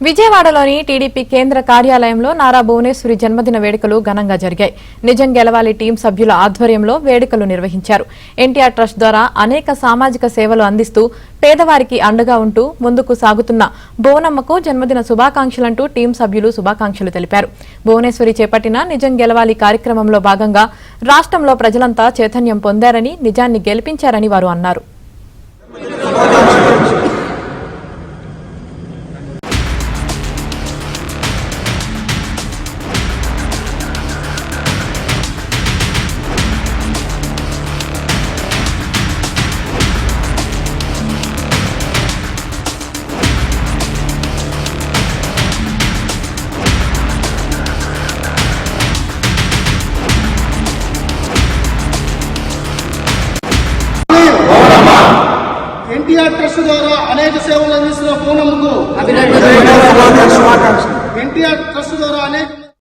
విజయవాడలోని టీడీపీ కేంద్ర కార్యాలయంలో నారా భువనేశ్వరి జన్మదిన వేడుకలు ఘనంగా జరిగాయి. నిజం గెలవాలి టీం సభ్యుల ఆధ్వర్యంలో వేడుకలు నిర్వహించారు. ఎన్టీఆర్ ట్రస్ట్ ద్వారా అనేక సామాజిక సేవలు అందిస్తూ పేదవారికి అండగా ఉంటూ ముందుకు సాగుతున్న భువనమ్మకు జన్మదిన శుభాకాంక్షలంటూ టీం సభ్యులు శుభాకాంక్షలు తెలిపారు. భువనేశ్వరి చేపట్టిన నిజం గెలవాలి కార్యక్రమంలో భాగంగా రాష్ట్రంలో ప్రజలంతా చైతన్యం పొందారని, నిజాన్ని గెలిపించారని వారు అన్నారు. ఎన్టీఆర్ ట్రస్ట్ ద్వారా అనేక సేవలు అందిస్తున్న భువనమ్మకు ఎన్టీఆర్ ట్రస్ట్ ద్వారా అనేక